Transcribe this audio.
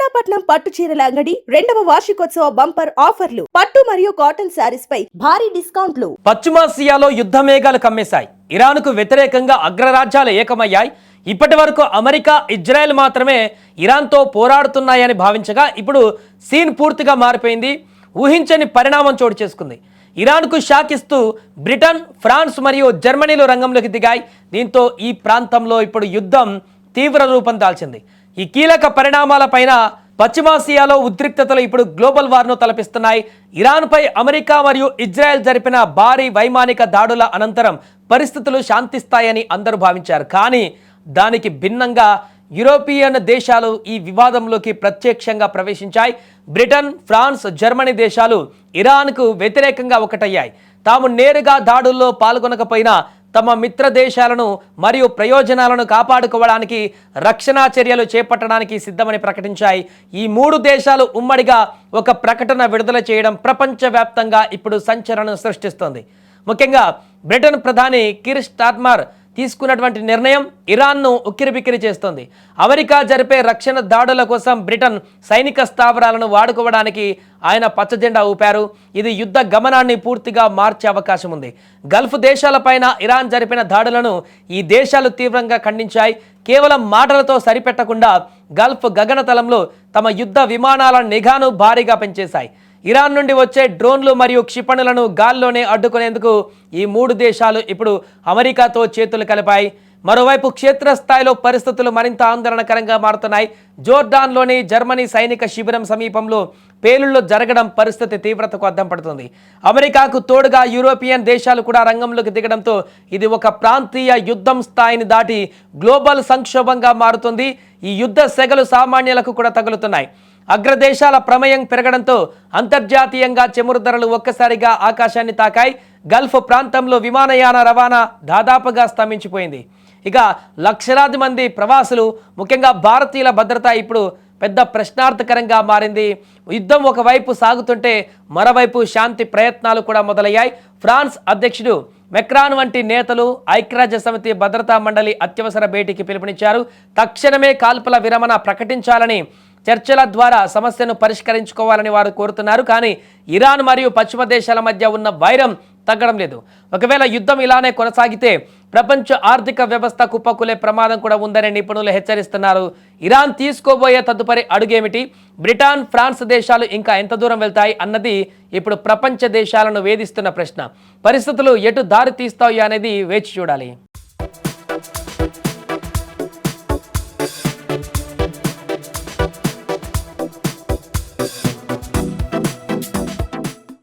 చెన్నాపట్నం పట్టు చీరల అంగడి 2వ వార్షికోత్సవ బంపర్ ఆఫర్లు. పట్టు మరియు కాటన్ శారీస్ పై భారీ డిస్కౌంట్లు. పశ్చిమాసియాలో యుద్ధ మేఘాలు కమ్మేశాయి. ఇరాన్కు వ్యతిరేకంగా అగ్రరాజ్యాలు ఏకమయ్యాయి. ఇప్పటి వరకు అమెరికా, ఇజ్రాయెల్ మాత్రమే ఇరాన్తో పోరాడుతున్నాయని భావించగా ఇప్పుడు సీన్ పూర్తిగా మారిపోయింది. ఊహించని పరిణామం చోటు చేసుకుంది. ఇరాన్కు షాక్ ఇస్తూ బ్రిటన్, ఫ్రాన్స్ మరియు జర్మనీలు రంగంలోకి దిగాయి. దీంతో ఈ ప్రాంతంలో ఇప్పుడు యుద్ధం తీవ్ర రూపం దాల్చింది. ఈ కీలక పరిణామాలపైన పశ్చిమాసియాలో ఉద్రిక్తతలు ఇప్పుడు గ్లోబల్ వార్ను తలపిస్తున్నాయి. ఇరాన్పై అమెరికా మరియు ఇజ్రాయెల్ జరిపిన భారీ వైమానిక దాడుల అనంతరం పరిస్థితులు శాంతిస్తాయని అందరూ భావించారు. కానీ దానికి భిన్నంగా యూరోపియన్ దేశాలు ఈ వివాదంలోకి ప్రత్యక్షంగా ప్రవేశించాయి. బ్రిటన్, ఫ్రాన్స్, జర్మనీ దేశాలు ఇరాన్కు వ్యతిరేకంగా ఒకటయ్యాయి. తాము నేరుగా దాడుల్లో పాల్గొనకపోయినా తమ మిత్ర దేశాలను మరియు ప్రయోజనాలను కాపాడుకోవడానికి రక్షణా చర్యలు చేపట్టడానికి సిద్ధమని ప్రకటించాయి. ఈ 3 దేశాలు ఉమ్మడిగా ఒక ప్రకటన విడుదల చేయడం ప్రపంచవ్యాప్తంగా ఇప్పుడు సంచలనం సృష్టిస్తోంది. ముఖ్యంగా బ్రిటన్ ప్రధాని కీర్ స్టార్మర్ తీసుకున్నటువంటి నిర్ణయం ఇరాన్ను ఉక్కిరిబిక్కిరి చేస్తోంది. అమెరికా జరిపే రక్షణ దాడుల కోసం బ్రిటన్ సైనిక స్థావరాలను వాడుకోవడానికి ఆయన పచ్చజెండా ఊపారు. ఇది యుద్ధ గమనాన్ని పూర్తిగా మార్చే అవకాశం ఉంది. గల్ఫ్ దేశాలపైన ఇరాన్ జరిపిన దాడులను ఈ దేశాలు తీవ్రంగా ఖండించాయి. కేవలం మాటలతో సరిపెట్టకుండా గల్ఫ్ గగనతలంలో తమ యుద్ధ విమానాల నిఘాను భారీగా పెంచేశాయి. ఇరాన్ నుండి వచ్చే డ్రోన్లు మరియు క్షిపణులను గాల్లోనే అడ్డుకునేందుకు ఈ 3 దేశాలు ఇప్పుడు అమెరికాతో చేతులు కలిపాయి. మరోవైపు క్షేత్రస్థాయిలో పరిస్థితులు మరింత ఆందోళనకరంగా మారుతున్నాయి. జోర్డాన్లోని జర్మనీ సైనిక శిబిరం సమీపంలో పేలుళ్లు జరగడం పరిస్థితి తీవ్రతకు అద్దం పడుతుంది. అమెరికాకు తోడుగా యూరోపియన్ దేశాలు కూడా రంగంలోకి దిగడంతో ఇది ఒక ప్రాంతీయ యుద్ధం స్థాయిని దాటి గ్లోబల్ సంక్షోభంగా మారుతుంది. ఈ యుద్ధ సెగలు సామాన్యులకు కూడా తగులుతున్నాయి. అగ్రదేశాల ప్రమేయం పెరగడంతో అంతర్జాతీయంగా చమురు ధరలు ఒక్కసారిగా ఆకాశాన్ని తాకాయి. గల్ఫ్ ప్రాంతంలో విమానయాన రవాణా దాదాపుగా స్తంభించిపోయింది. ఇక లక్షలాది మంది ప్రవాసులు, ముఖ్యంగా భారతీయుల భద్రత ఇప్పుడు పెద్ద ప్రశ్నార్థకరంగా మారింది. యుద్ధం ఒకవైపు సాగుతుంటే మరోవైపు శాంతి ప్రయత్నాలు కూడా మొదలయ్యాయి. ఫ్రాన్స్ అధ్యక్షుడు మెక్రాన్ వంటి నేతలు ఐక్యరాజ్య సమితి భద్రతా మండలి అత్యవసర భేటీకి పిలుపునిచ్చారు. తక్షణమే కాల్పుల విరమణ ప్రకటించాలని, చర్చల ద్వారా సమస్యను పరిష్కరించుకోవాలని వారు కోరుతున్నారు. కానీ ఇరాన్ మరియు పశ్చిమ దేశాల మధ్య ఉన్న వైరం తగ్గడం లేదు. ఒకవేళ యుద్ధం ఇలానే కొనసాగితే ప్రపంచ ఆర్థిక వ్యవస్థ కుప్పకూలే ప్రమాదం కూడా ఉందని నిపుణులు హెచ్చరిస్తున్నారు. ఇరాన్ తీసుకోబోయే తదుపరి అడుగేమిటి? బ్రిటన్, ఫ్రాన్స్ దేశాలు ఇంకా ఎంత దూరం వెళ్తాయి అన్నది ఇప్పుడు ప్రపంచ దేశాలను వేధిస్తున్న ప్రశ్న. పరిస్థితులు ఎటు దారి తీస్తాయి అనేది వేచి చూడాలి.